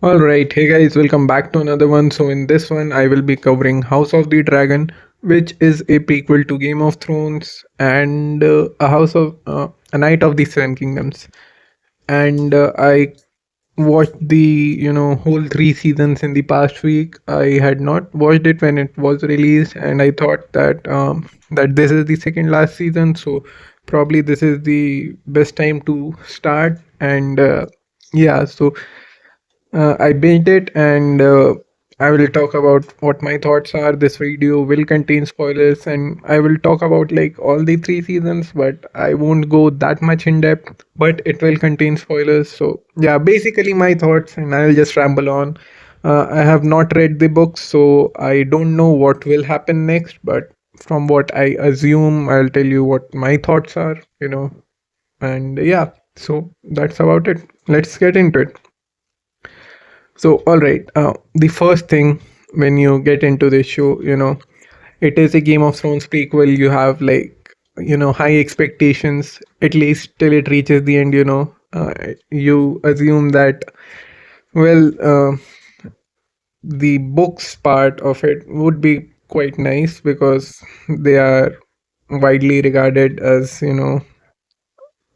All right, hey guys, welcome back to another one. So in this one, I will be covering House of the Dragon, which is a prequel to Game of Thrones and a Knight of the Seven Kingdoms. And I watched the whole three seasons in the past week. I had not watched it when it was released, and I thought that this is the second last season, so probably this is the best time to start. And yeah, so I binged it and I will talk about what my thoughts are. This video will contain spoilers and I will talk about like all the three seasons, but I won't go that much in depth, but it will contain spoilers. So, yeah, basically my thoughts and I'll just ramble on. I have not read the books, so I don't know what will happen next, but from what I assume, I'll tell you what my thoughts are. And yeah, so that's about it. Let's get into it. So, all right. The first thing when you get into this show, it is a Game of Thrones prequel. You have like, high expectations, at least till it reaches the end, You assume that, well, the books part of it would be quite nice because they are widely regarded as,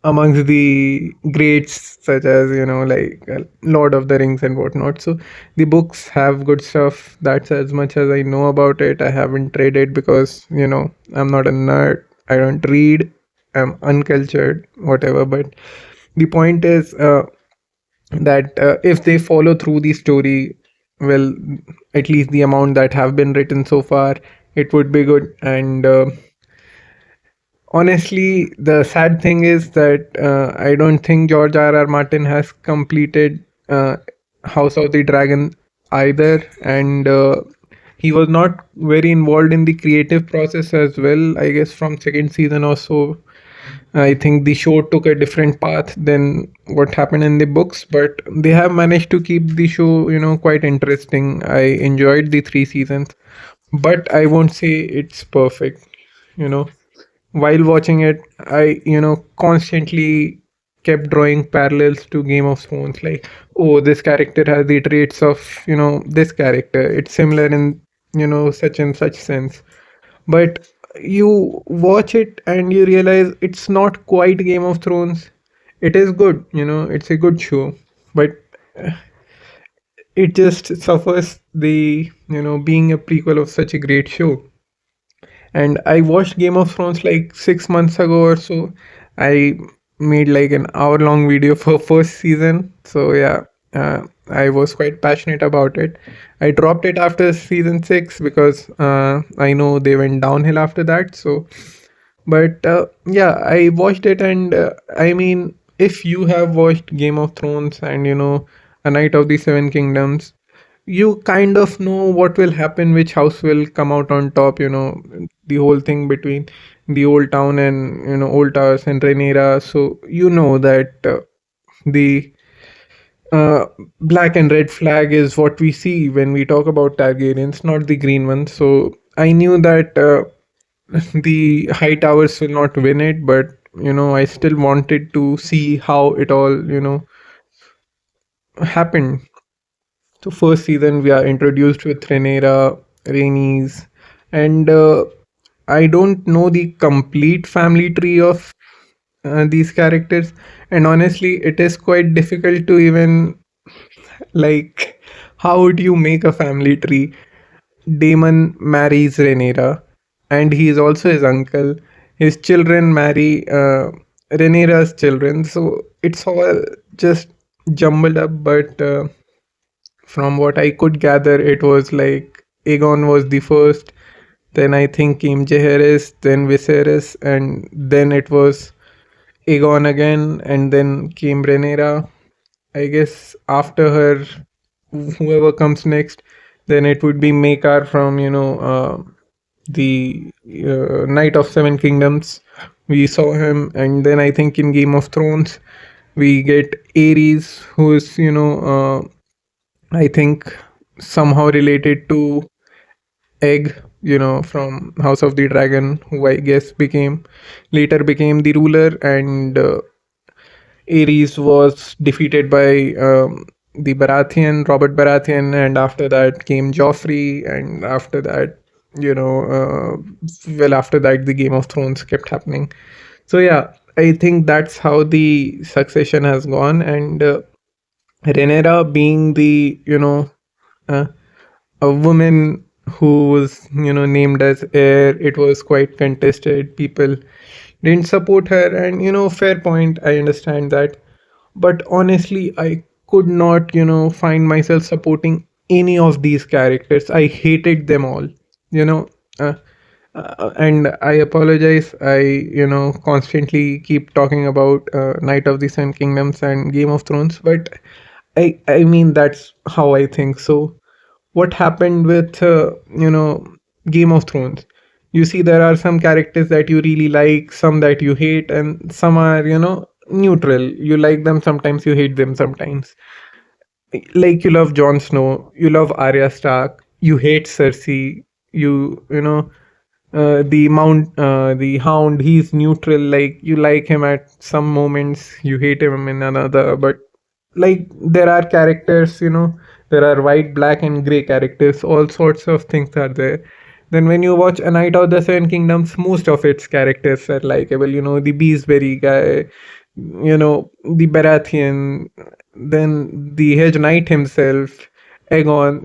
amongst the greats such as like Lord of the Rings and whatnot. So the books have good stuff. That's as much as I know about it. I haven't read it because I'm not a nerd. I don't read. I'm uncultured, whatever. But the point is that if they follow through the story, well, at least the amount that have been written so far, it would be good. And honestly, the sad thing is that I don't think George R. R. Martin has completed House of the Dragon either, and he was not very involved in the creative process as well. I guess from second season or so, I think the show took a different path than what happened in the books, but they have managed to keep the show, quite interesting. I enjoyed the three seasons, but I won't say it's perfect. You know, while watching it, I constantly kept drawing parallels to Game of Thrones, like, oh, this character has the traits of this character. It's similar in such and such sense, but you watch it and you realize it's not quite Game of Thrones. It is good, it's a good show, but it just suffers the being a prequel of such a great show. And I watched Game of Thrones like 6 months ago or so. I made like an hour-long video for first season. So yeah, I was quite passionate about it. I dropped it after season six because I know they went downhill after that. So, but yeah, I watched it, and I mean, if you have watched Game of Thrones and A Night of the Seven Kingdoms, you kind of know what will happen, which house will come out on top, the whole thing between the old town and old towers and Rhaenyra. So you know that the uh, black and red flag is what we see when we talk about Targaryens, not the green one. So I knew that the high towers will not win it, but I still wanted to see how it all happened. So first season we are introduced with Rhaenyra, Rhaenys, and I don't know the complete family tree of these characters, and honestly, it is quite difficult to even like how would you make a family tree? Daemon marries Rhaenyra, and he is also his uncle. His children marry Rhaenyra's children, so it's all just jumbled up, but. From what I could gather, it was like Aegon was the first, then I think came Jaehaerys, then Viserys, and then it was Aegon again, and then came Rhaenyra. I guess after her, whoever comes next, then it would be Maekar from the Knight of Seven Kingdoms. We saw him, and then I think in Game of Thrones we get Ares, who is I think somehow related to Egg, from House of the Dragon, who I guess later became the ruler, and Ares was defeated by the Baratheon, Robert Baratheon, and after that came Joffrey, and after that, well, after that, the Game of Thrones kept happening. So yeah, I think that's how the succession has gone, and Rhaenyra being the uh, a woman who was named as heir, it was quite contested. People didn't support her, and fair point. I understand that, but honestly, I could not find myself supporting any of these characters. I hated them all. You know. Uh, and I apologize. I constantly keep talking about Night of the Sun Kingdoms and Game of Thrones, but I mean that's how I think. So what happened with Game of Thrones? You see, there are some characters that you really like, some that you hate, and some are neutral. You like them sometimes, you hate them sometimes. Like you love Jon Snow, you love Arya Stark, you hate Cersei, the Hound, he's neutral. Like you like him at some moments, you hate him in another. But like there are characters, there are white, black, and gray characters. All sorts of things are there. Then when you watch A Night of the Seven Kingdoms, most of its characters are likable. The Beesbury guy, the Baratheon, then the Hedge Knight himself, Aegon.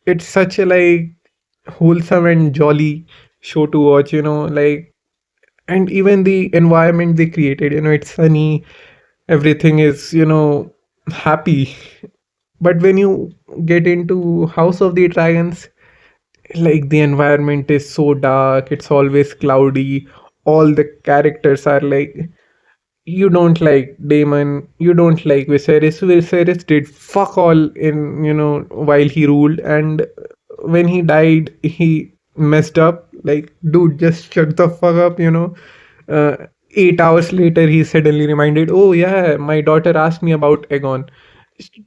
It's such a like wholesome and jolly show to watch, like, and even the environment they created, it's sunny, everything is, happy. But when you get into House of the Dragons, like the environment is so dark, it's always cloudy, all the characters are like, you don't like Damon, you don't like Viserys. Viserys did fuck all in, while he ruled, and when he died, he messed up. Like, dude, just shut the fuck up, 8 hours later, he suddenly reminded, oh yeah, my daughter asked me about Aegon.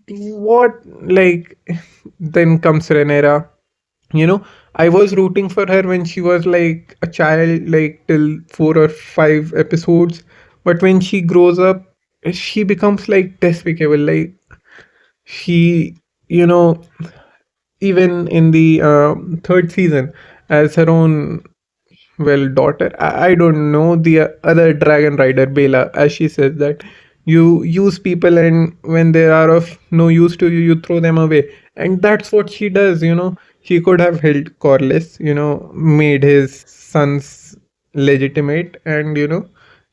What? Like, then comes Rhaenyra. I was rooting for her when she was like a child, like till 4 or 5 episodes. But when she grows up, she becomes like despicable. Like she, you know, even in the third season, as her own daughter. I don't know the other dragon rider, Bela, as she says that you use people, and when they are of no use to you, you throw them away. And that's what she does. She could have held Corlys, made his sons legitimate, and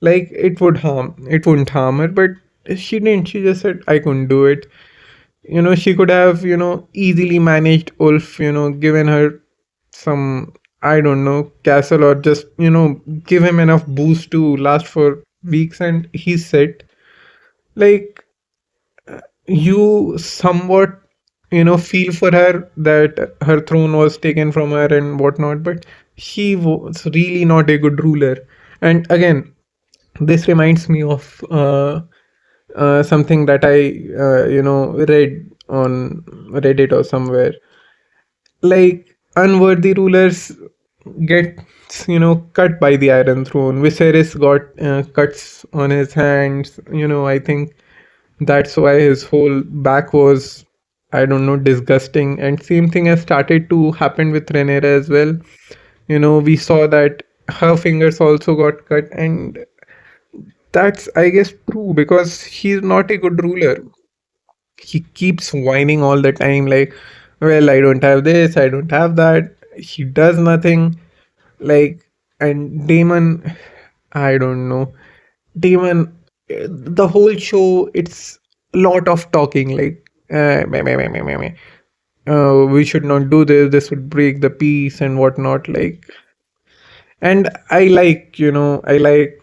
like it wouldn't harm her, but she didn't. She just said, I couldn't do it. She could have easily managed Ulf, given her some, I don't know, castle, or just give him enough boost to last for weeks and he's set. Like, you somewhat feel for her that her throne was taken from her and whatnot, but she was really not a good ruler. And again, this reminds me of something that I read on Reddit or somewhere. Like, unworthy rulers get cut by the Iron Throne. Viserys got cuts on his hands. I think that's why his whole back was, I don't know, disgusting. And same thing has started to happen with Rhaenyra as well. We saw that her fingers also got cut, and that's, I guess, true because he's not a good ruler. He keeps whining all the time, like, well, I don't have this, I don't have that. He does nothing. Like, and Damon, I don't know. Damon, the whole show, it's a lot of talking, like, meh, meh, meh, meh, meh, meh. We should not do this, this would break the peace and whatnot. Like, and I like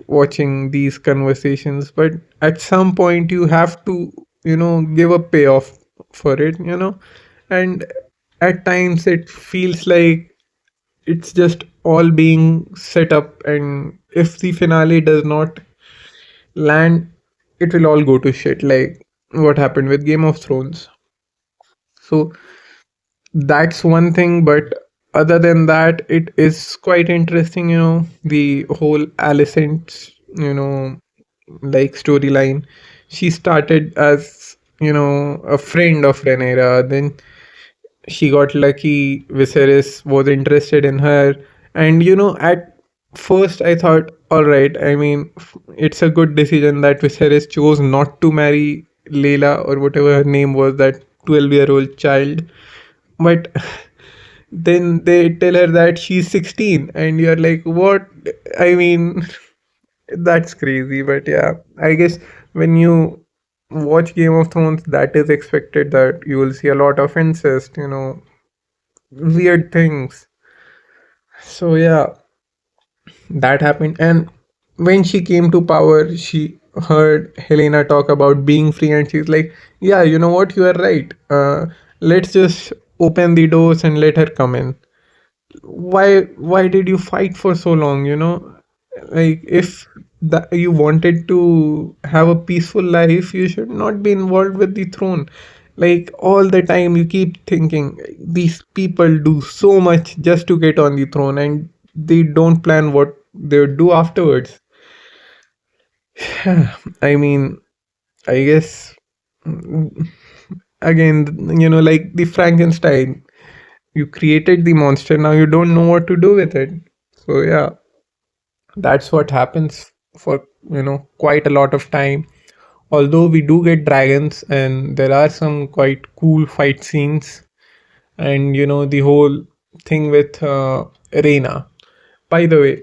watching these conversations, but at some point you have to give a payoff for it, and at times it feels like it's just all being set up, and if the finale does not land, it will all go to shit, like what happened with Game of Thrones. So that's one thing, but other than that, it is quite interesting, the whole Alicent's, like storyline. She started as a friend of Rhaenyra. Then she got lucky. Viserys was interested in her, and at first I thought, all right. I mean, it's a good decision that Viserys chose not to marry Layla or whatever her name was, that 12-year-old child. But then they tell her that she's 16, and you're like, what? I mean, that's crazy. But yeah, I guess when you watch Game of Thrones, that is expected, that you will see a lot of incest, weird things. So yeah, that happened. And when she came to power, she heard Helena talk about being free, and she's like, yeah, you know what, you are right. Let's just open the doors and let her come in. Why did you fight for so long, like, if that you wanted to have a peaceful life, you should not be involved with the throne. Like, all the time you keep thinking these people do so much just to get on the throne, and they don't plan what they would do afterwards. I mean, I guess, mm, again, like the Frankenstein, you created the monster, now you don't know what to do with it. So yeah, that's what happens for quite a lot of time. Although we do get dragons, and there are some quite cool fight scenes, and the whole thing with Reina. By the way,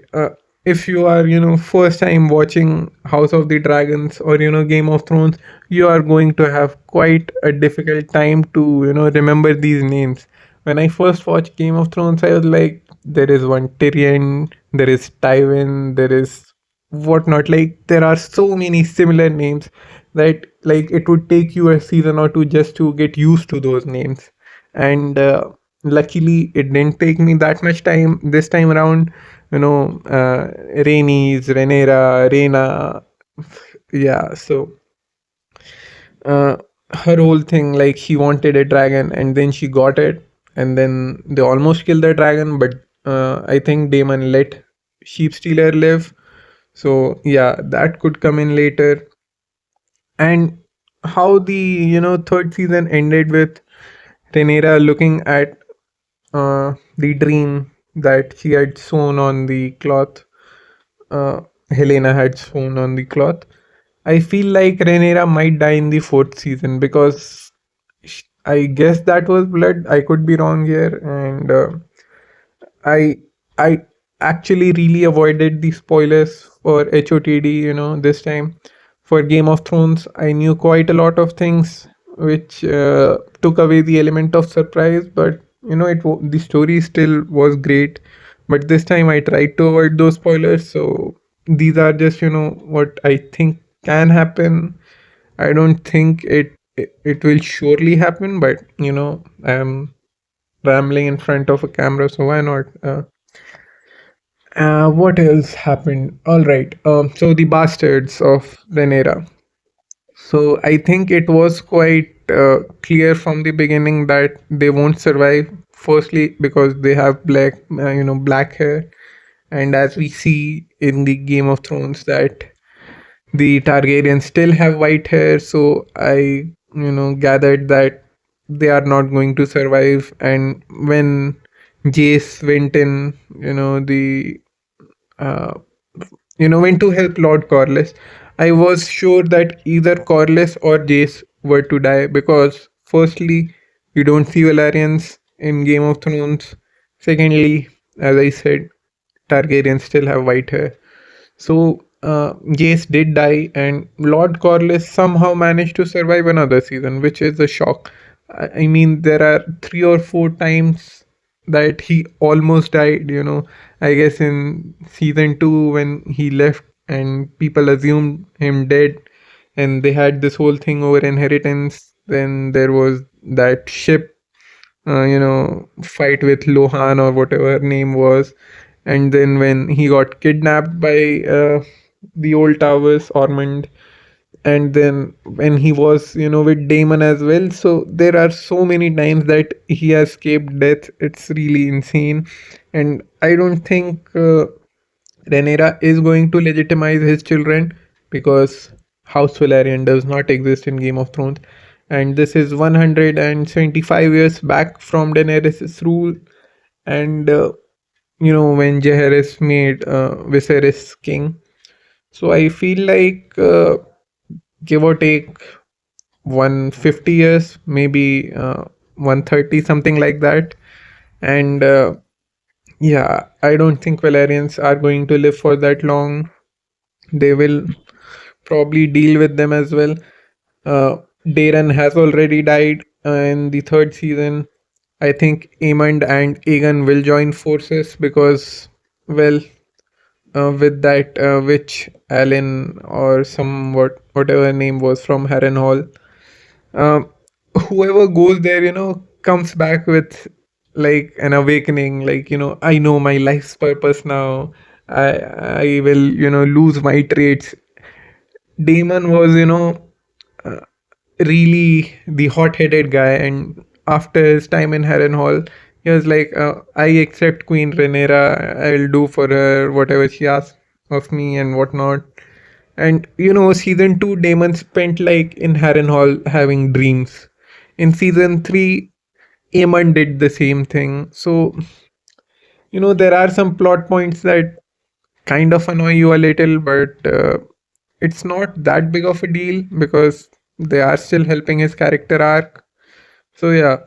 if you are first time watching House of the Dragons or Game of Thrones, you are going to have quite a difficult time to remember these names. When I first watched Game of Thrones, I was like, there is one Tyrion, there is Tywin, there is whatnot. Like, there are so many similar names that, like, it would take you a season or two just to get used to those names. And luckily, it didn't take me that much time this time around. Rhaenys, Rhaenyra, Rhaena. Yeah, so uh, her whole thing, like, she wanted a dragon and then she got it, and then they almost killed the dragon, but I think Daemon let Sheep Stealer live. So yeah, that could come in later. And how the third season ended with Rhaenyra looking at the dream that she had sewn on the cloth, uh, Helena had sewn on the cloth. I feel like Rhaenyra might die in the fourth season, because I guess that was blood. I could be wrong here, and I I actually really avoided the spoilers for HOTD. This time for Game of Thrones, I knew quite a lot of things which took away the element of surprise. But the story still was great. But this time I tried to avoid those spoilers. So these are just what I think can happen. I don't think it will surely happen, but I'm rambling in front of a camera, so why not? What else happened? All right. So the bastards of Rhaenyra. So I think it was quite clear from the beginning that they won't survive. Firstly, because they have black hair, and as we see in the Game of Thrones, that the Targaryens still have white hair. So I, gathered that they are not going to survive. And when Jace went in, the uh, went to help Lord Corlys, I was sure that either Corlys or Jace were to die, because firstly, you don't see Valerians in Game of Thrones. Secondly, as I said, Targaryens still have white hair. So Jace did die, and Lord Corlys somehow managed to survive another season, which is a shock. I mean, there are 3 or 4 times that he almost died. I guess in season 2, when he left and people assumed him dead, and they had this whole thing over inheritance. Then there was that ship, fight with Lohan or whatever her name was. And then when he got kidnapped by the old towers, Ormond, and then when he was with Damon as well. So there are so many times that he has escaped death. It's really insane. And I don't think Rhaenyra is going to legitimize his children, because House Velaryon does not exist in Game of Thrones. and this is 175 years back from Daenerys' rule. And when Jaehaerys made Viserys king. So I feel like give or take 150 years, maybe 130, something like that. And yeah, I don't think Valerians are going to live for that long. They will probably deal with them as well. Daeron has already died in the third season. I think Aemond and Aegon will join forces because, well, with that witch Allen or whatever name was from Harrenhal, um, whoever goes there, comes back with like an awakening. Like, I know my life's purpose now. I will, lose my traits. Damon was, uh, really the hot-headed guy, and after his time in Harrenhal, he was like, I accept Queen Rhaenyra. I'll do for her whatever she asks of me and whatnot. And season 2, Damon spent like in Harrenhal having dreams. In season 3, Aemon did the same thing. So there are some plot points that kind of annoy you a little, but it's not that big of a deal because they are still helping his character arc. So yeah,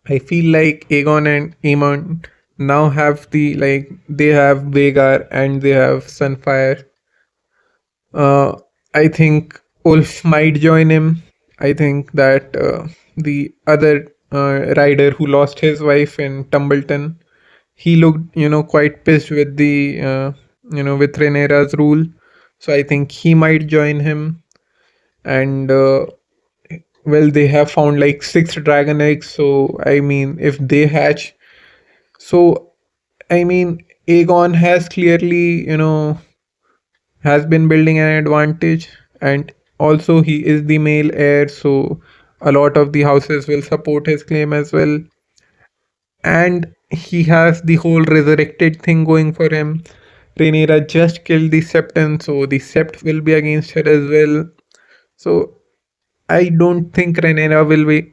I feel like Aegon and Aemon now have they have Vhagar and they have Sunfire. uh, I think Ulf might join him. I think that the other rider who lost his wife in Tumbleton, he looked, quite pissed with the, with Rhaenyra's rule. So I think he might join him. And well, they have found like 6 dragon eggs. So I mean, if they hatch, so I mean, Aegon has clearly, has been building an advantage, and also he is the male heir, so a lot of the houses will support his claim as well. And he has the whole resurrected thing going for him. Rhaenyra just killed the Septon, so the Sept will be against her as well. So I don't think Rhaenyra will be,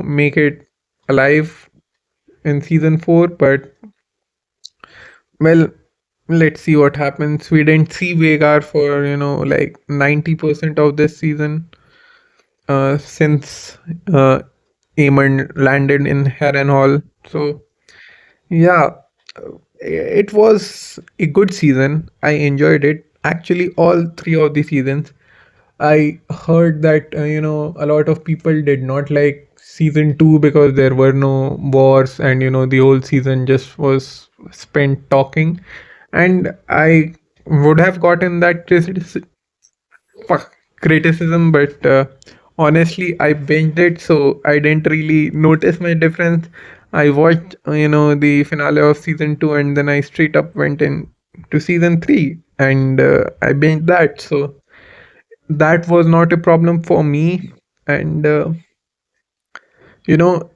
make it alive in season 4, but well, let's see what happens. We didn't see Vhagar for, like 90% of this season, since Aemon landed in Harrenhal. So yeah, it was a good season. I enjoyed it. Actually, all 3 of the seasons. I heard that a lot of people did not like season 2 because there were no wars, and the whole season just was spent talking. And I would have gotten that criticism, but honestly, I binged it, so I didn't really notice my difference. I watched, the finale of season 2, and then I straight up went in to season 3, and I binged that. So that was not a problem for me. And you know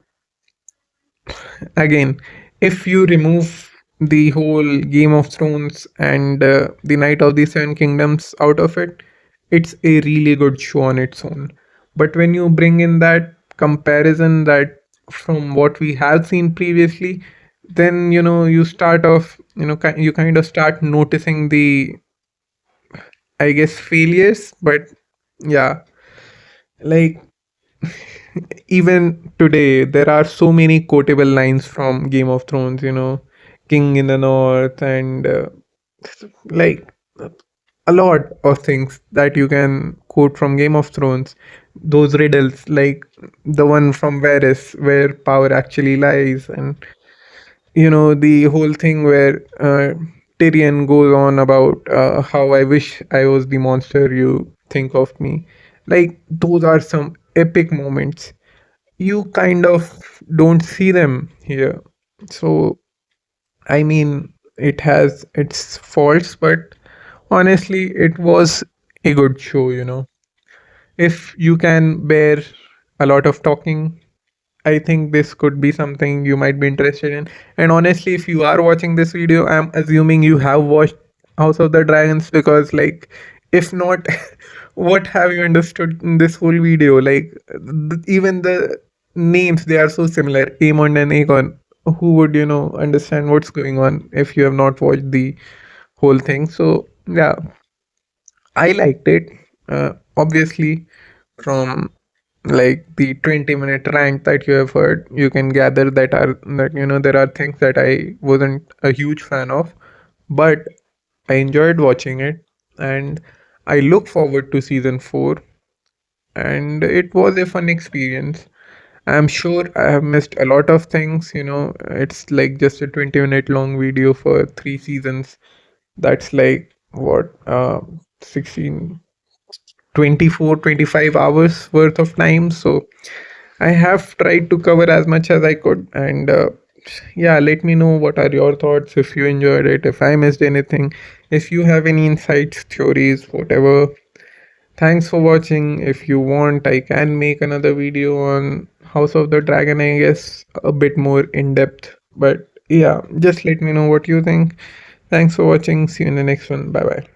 again, if you remove the whole Game of Thrones and the Night of the Seven Kingdoms out of it, it's a really good show on its own. But when you bring in that comparison, that from what we have seen previously, then you start off, you kind of start noticing the, I guess, failures. But yeah, like, even today there are so many quotable lines from Game of Thrones, King in the North, and like a lot of things that you can quote from Game of Thrones. Those riddles, like the one from Varys, where power actually lies, and the whole thing where Tyrion goes on about how I wish I was the monster you think of me. Like, those are some epic moments. You kind of don't see them here. So I mean, it has its faults, but honestly, it was a good show. If you can bear a lot of talking, I think this could be something you might be interested in. And honestly, if you are watching this video, I'm assuming you have watched House of the Dragons, because, like, if not, what have you understood in this whole video? Like, even the names, they are so similar. Aemon and Aegon. Who would, understand what's going on if you have not watched the whole thing? So, yeah, I liked it. Obviously, from like the 20-minute rant that you have heard, you can gather that there are things that I wasn't a huge fan of, but I enjoyed watching it, and I look forward to season 4, and it was a fun experience. I'm sure I have missed a lot of things. It's like just a 20-minute long video for 3 seasons. That's like what, 16, 24, 25 hours worth of time. So I have tried to cover as much as I could, and yeah, let me know what are your thoughts, if you enjoyed it, if I missed anything, if you have any insights, theories, whatever. Thanks for watching. If you want, I can make another video on House of the Dragon, I guess, a bit more in depth. But yeah, just let me know what you think. Thanks for watching. See you in the next one. Bye bye.